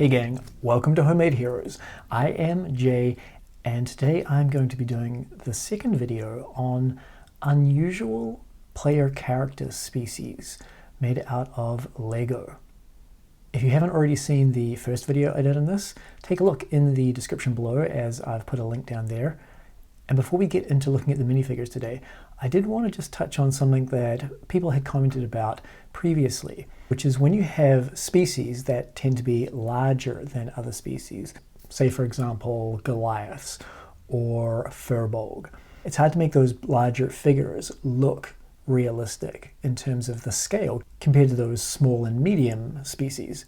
Hey gang, welcome to Homemade Heroes. I am Jay, and today I'm going to be doing the second video on unusual player character species made out of Lego. If you haven't already seen the first video I did on this, take a look in the description below as I've put a link down there. And before we get into looking at the minifigures today, I did want to just touch on something that people had commented about previously, which is when you have species that tend to be larger than other species, say for example Goliaths or firbolg, it's hard to make those larger figures look realistic in terms of the scale compared to those small and medium species.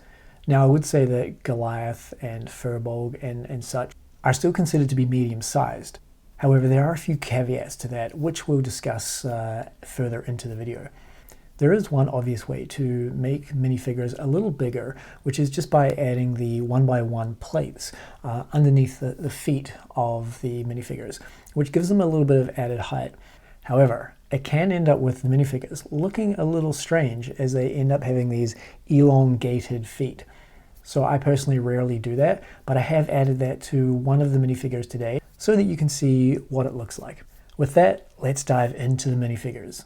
Now I would say that Goliath and firbolg and such are still considered to be medium sized. However, there are a few caveats to that, which we'll discuss further into the video. There is one obvious way to make minifigures a little bigger, which is just by adding the 1x1 plates underneath the feet of the minifigures, which gives them a little bit of added height. However, it can end up with the minifigures looking a little strange as they end up having these elongated feet. So I personally rarely do that, but I have added that to one of the minifigures today so that you can see what it looks like. With that, let's dive into the minifigures.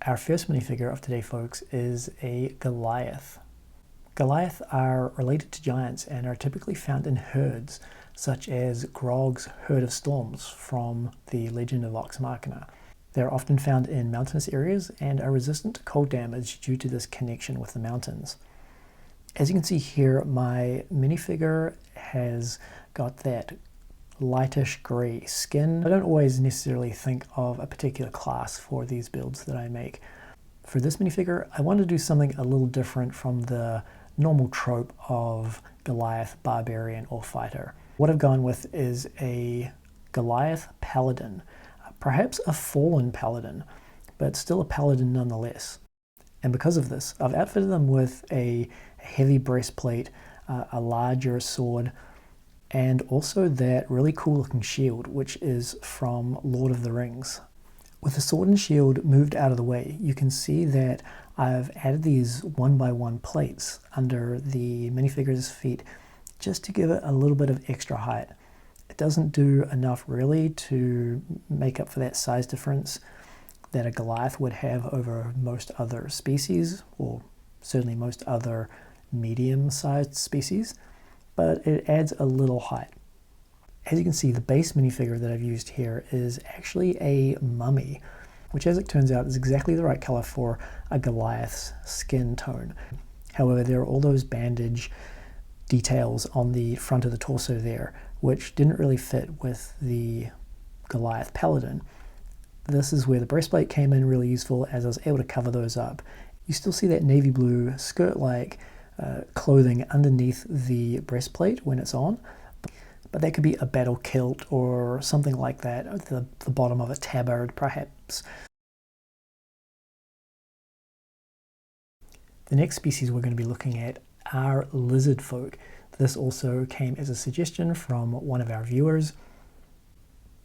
Our first minifigure of today, folks, is a Goliath. Goliath are related to giants and are typically found in herds, such as Grog's Herd of Storms from the Legend of Vox Machina. They're often found in mountainous areas and are resistant to cold damage due to this connection with the mountains. As you can see here, my minifigure has got that lightish grey skin. I don't always necessarily think of a particular class for these builds that I make. For this minifigure, I wanted to do something a little different from the normal trope of Goliath, barbarian, or fighter. What I've gone with is a Goliath paladin, perhaps a fallen paladin, but still a paladin nonetheless. And because of this, I've outfitted them with a heavy breastplate, a larger sword, and also that really cool looking shield, which is from Lord of the Rings. With the sword and shield moved out of the way, you can see that I've added these 1x1 plates under the minifigure's feet just to give it a little bit of extra height. It doesn't do enough really to make up for that size difference that a Goliath would have over most other species, or certainly most other medium-sized species, but it adds a little height. As you can see, the base minifigure that I've used here is actually a mummy, which as it turns out is exactly the right color for a Goliath's skin tone. However, there are all those bandage details on the front of the torso there, which didn't really fit with the Goliath paladin. This is where the breastplate came in really useful, as I was able to cover those up. You still see that navy blue skirt-like clothing underneath the breastplate when it's on, but that could be a battle kilt or something like that at the bottom of a tabard perhaps. The next species we're going to be looking at are Lizardfolk. This also came as a suggestion from one of our viewers.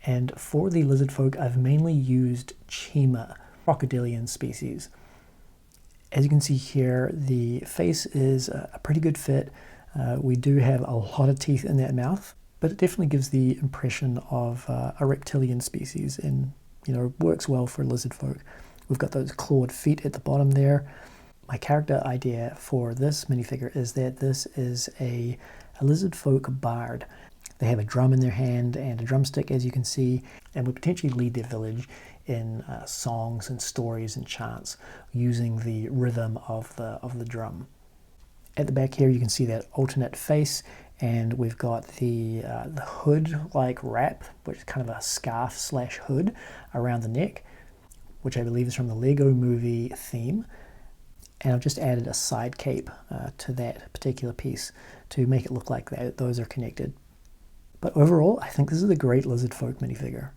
And for the Lizardfolk, I've mainly used Chima, crocodilian species. As you can see here, the face is a pretty good fit. We do have a lot of teeth in that mouth, but it definitely gives the impression of a reptilian species and, works well for Lizardfolk. We've got those clawed feet at the bottom there. My character idea for this minifigure is that this is a Lizardfolk bard. They have a drum in their hand and a drumstick, as you can see, and would potentially lead their village in songs and stories and chants using the rhythm of the drum. At the back here, you can see that alternate face, and we've got the hood-like wrap, which is kind of a scarf/hood around the neck, which I believe is from the Lego movie theme. And I've just added a side cape to that particular piece to make it look like those are connected. But overall, I think this is a great Lizardfolk minifigure.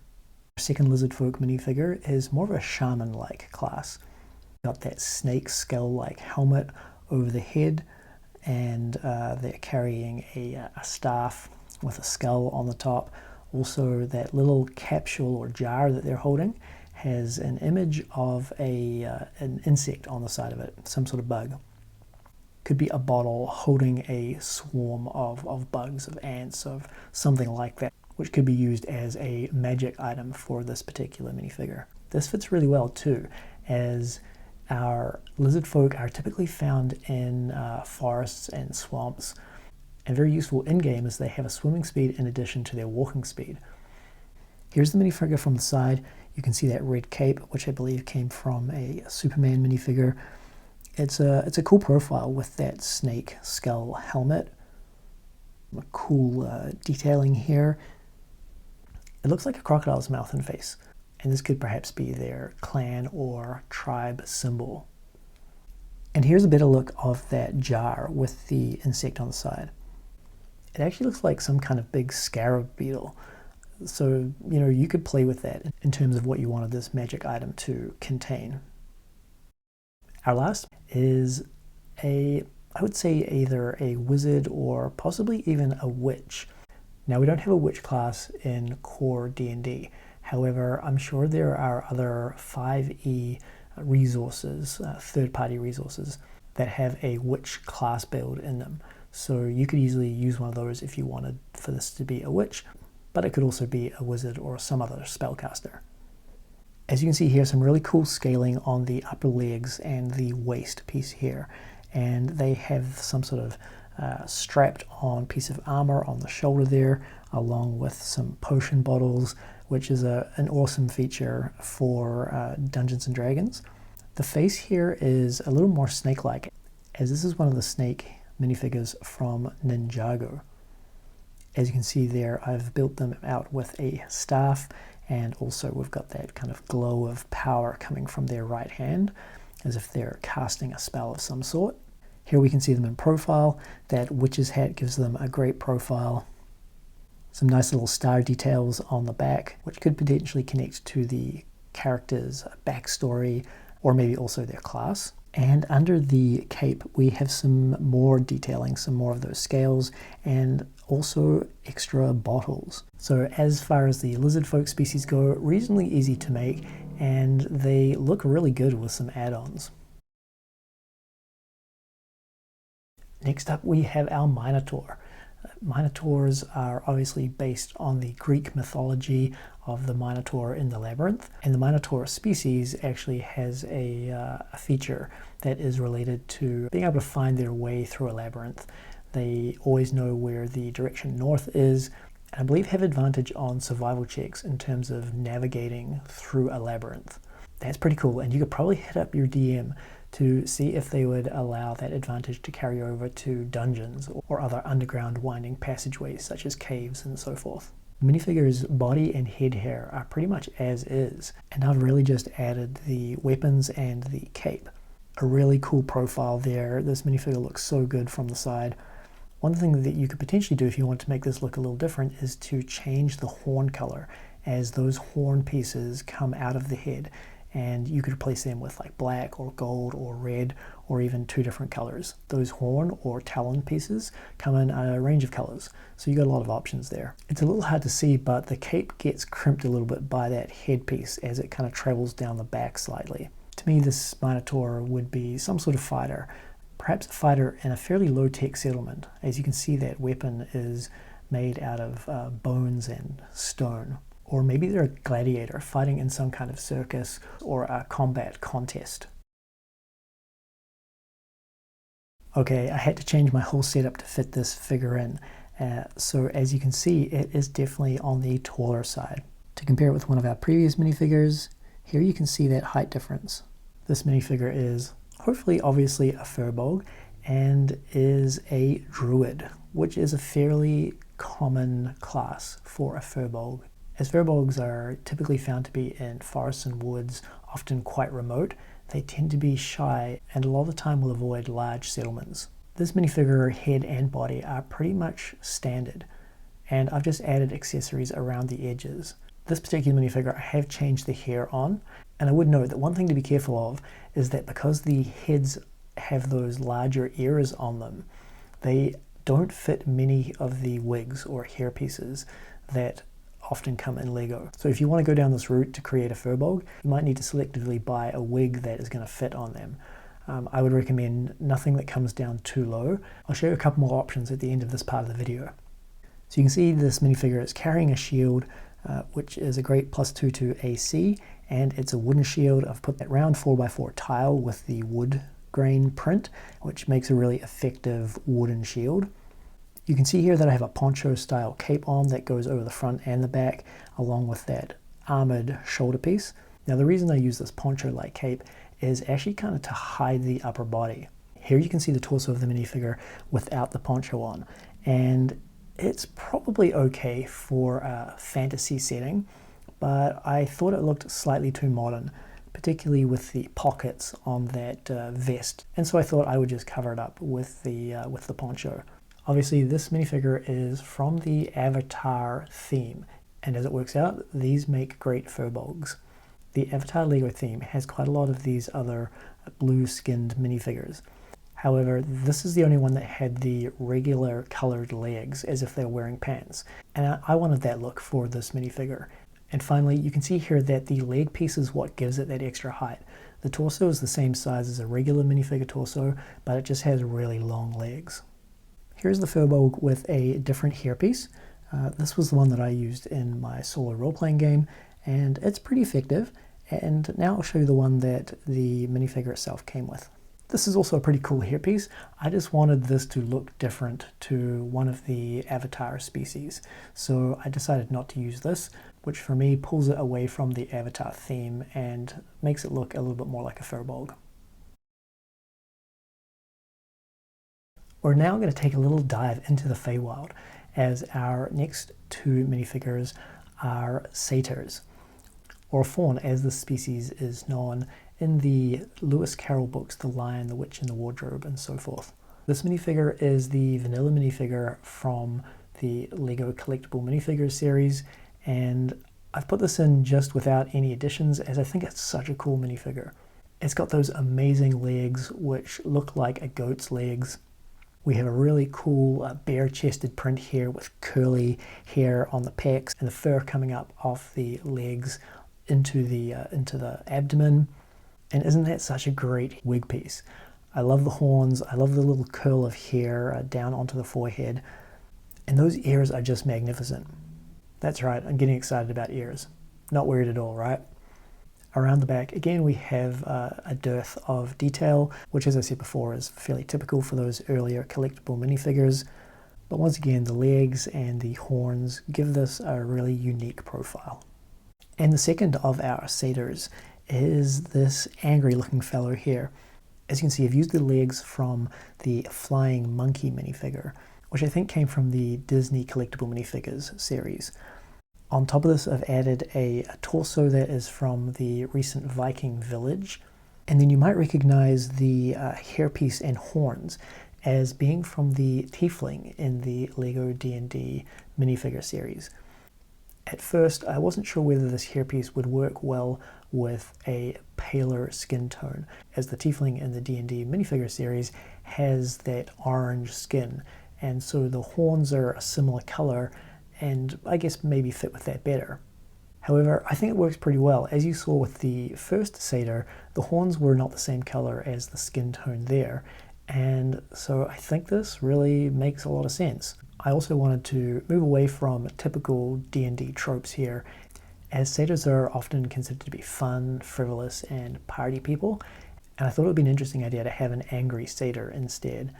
Our second Lizardfolk minifigure is more of a shaman-like class. Got that snake skull-like helmet over the head, and they're carrying a staff with a skull on the top. Also, that little capsule or jar that they're holding has an image of an insect on the side of it, some sort of bug. could be a bottle holding a swarm of bugs, of ants, of something like that, which could be used as a magic item for this particular minifigure. This fits really well too, as our lizard folk are typically found in forests and swamps, and very useful in-game as they have a swimming speed in addition to their walking speed. Here's the minifigure from the side. You can see that red cape, which I believe came from a Superman minifigure. It's a cool profile with that snake skull helmet. A cool detailing here. It looks like a crocodile's mouth and face, and this could perhaps be their clan or tribe symbol. And here's a better look of that jar with the insect on the side. It actually looks like some kind of big scarab beetle. So, you know, you could play with that in terms of what you wanted this magic item to contain. Our last is I would say either a wizard or possibly even a witch. Now, we don't have a witch class in core D&D. However, I'm sure there are other 5e resources, third-party resources, that have a witch class build in them. So you could easily use one of those if you wanted for this to be a witch, but it could also be a wizard or some other spellcaster. As you can see here, some really cool scaling on the upper legs and the waist piece here, and they have some sort of strapped on piece of armor on the shoulder there, along with some potion bottles, which is an awesome feature for Dungeons and Dragons. The face here is a little more snake-like, as this is one of the snake minifigures from Ninjago. As you can see there, I've built them out with a staff, and also we've got that kind of glow of power coming from their right hand, as if they're casting a spell of some sort. Here we can see them in profile. That witch's hat gives them a great profile. Some nice little star details on the back, which could potentially connect to the character's backstory, or maybe also their class. And under the cape, we have some more detailing, some more of those scales, and also extra bottles. So as far as the Lizardfolk species go, reasonably easy to make, and they look really good with some add-ons. Next up, we have our Minotaur. Minotaurs are obviously based on the Greek mythology of the Minotaur in the labyrinth, and the Minotaur species actually has a feature that is related to being able to find their way through a labyrinth. They always know where the direction north is, and I believe have advantage on survival checks in terms of navigating through a labyrinth. That's pretty cool, and you could probably hit up your DM to see if they would allow that advantage to carry over to dungeons or other underground winding passageways such as caves and so forth. Minifigure's body and head hair are pretty much as is, and I've really just added the weapons and the cape. A really cool profile there. This minifigure looks so good from the side. One thing that you could potentially do if you want to make this look a little different is to change the horn color as those horn pieces come out of the head, and you could replace them with like black or gold or red or even two different colors. Those horn or talon pieces come in a range of colors, so you got a lot of options there. It's a little hard to see, but the cape gets crimped a little bit by that headpiece as it kind of travels down the back slightly. To me, this Minotaur would be some sort of fighter, perhaps a fighter in a fairly low-tech settlement. As you can see, that weapon is made out of bones and stone. Or maybe they're a gladiator fighting in some kind of circus or a combat contest. Okay, I had to change my whole setup to fit this figure in. So as you can see, it is definitely on the taller side. To compare it with one of our previous minifigures, here you can see that height difference. This minifigure is hopefully obviously a firbolg and is a druid, which is a fairly common class for a firbolg. As firbolgs are typically found to be in forests and woods, often quite remote, they tend to be shy and a lot of the time will avoid large settlements. This minifigure head and body are pretty much standard, and I've just added accessories around the edges. This particular minifigure, I have changed the hair on, and I would note that one thing to be careful of is that because the heads have those larger ears on them, they don't fit many of the wigs or hair pieces that often come in Lego. So if you want to go down this route to create a firbolg, you might need to selectively buy a wig that is going to fit on them. I would recommend nothing that comes down too low. I'll show you a couple more options at the end of this part of the video. So you can see this minifigure is carrying a shield, which is a great +2 to AC, and it's a wooden shield. I've put that round 4x4 tile with the wood grain print, which makes a really effective wooden shield. You can see here that I have a poncho style cape on that goes over the front and the back, along with that armored shoulder piece. Now the reason I use this poncho like cape is actually kind of to hide the upper body. Here you can see the torso of the minifigure without the poncho on, and it's probably okay for a fantasy setting, but I thought it looked slightly too modern, particularly with the pockets on that vest, and so I thought I would just cover it up with the poncho. Obviously this minifigure is from the Avatar theme, and as it works out, these make great firbolgs. The Avatar Lego theme has quite a lot of these other blue-skinned minifigures. However, this is the only one that had the regular colored legs as if they were wearing pants, and I wanted that look for this minifigure. And finally, you can see here that the leg piece is what gives it that extra height. The torso is the same size as a regular minifigure torso, but it just has really long legs. Here's the firbolg with a different hairpiece. This was the one that I used in my solo role-playing game, and it's pretty effective. And now I'll show you the one that the minifigure itself came with. This is also a pretty cool hairpiece. I just wanted this to look different to one of the Avatar species, so I decided not to use this, which for me pulls it away from the Avatar theme and makes it look a little bit more like a firbolg. We're now going to take a little dive into the Feywild, as our next two minifigures are satyrs, or fawn as the species is known in the Lewis Carroll books, The Lion, the Witch, and the Wardrobe, and so forth. This minifigure is the vanilla minifigure from the Lego Collectible Minifigures series, and I've put this in just without any additions as I think it's such a cool minifigure. It's got those amazing legs which look like a goat's legs. We have a really cool bare-chested print here with curly hair on the pecs and the fur coming up off the legs into the abdomen. And isn't that such a great wig piece? I love the horns, I love the little curl of hair down onto the forehead, and those ears are just magnificent. That's right, I'm getting excited about ears. Not weird at all, right? Around the back, again, we have a dearth of detail, which, as I said before, is fairly typical for those earlier collectible minifigures. But once again, the legs and the horns give this a really unique profile. And the second of our satyrs is this angry looking fellow here. As you can see, I've used the legs from the flying monkey minifigure, which I think came from the Disney Collectible Minifigures series. On top of this, I've added a torso that is from the recent Viking village. And then you might recognize the hairpiece and horns as being from the tiefling in the Lego D&D minifigure series. At first, I wasn't sure whether this hairpiece would work well with a paler skin tone, as the tiefling in the D&D minifigure series has that orange skin, and so the horns are a similar color, and I guess maybe fit with that better. However, I think it works pretty well. As you saw with the first Seder, the horns were not the same color as the skin tone there, and so I think this really makes a lot of sense. I also wanted to move away from typical D&D tropes here, as satyrs are often considered to be fun, frivolous, and party people, and I thought it would be an interesting idea to have an angry satyr instead.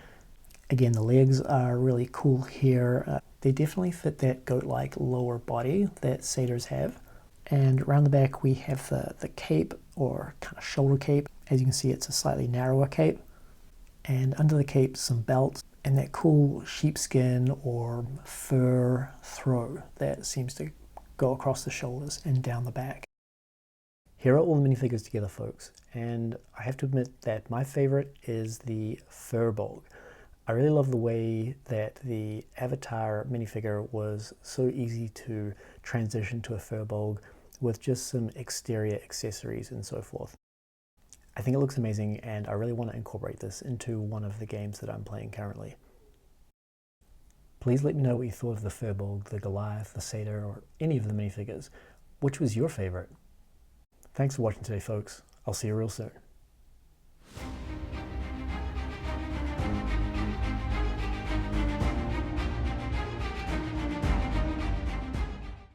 Again, the legs are really cool here. They definitely fit that goat-like lower body that satyrs have. And around the back we have the cape, or kind of shoulder cape. As you can see, it's a slightly narrower cape. And under the cape, some belts, and that cool sheepskin or fur throw that seems to go across the shoulders and down the back. Here are all the minifigures together, folks, and I have to admit that my favorite is the firbolg. I really love the way that the Avatar minifigure was so easy to transition to a firbolg with just some exterior accessories and so forth. I think it looks amazing, and I really want to incorporate this into one of the games that I'm playing currently. Please let me know what you thought of the firbolg, the Goliath, the Seder, or any of the minifigures. Which was your favorite? Thanks for watching today, folks. I'll see you real soon.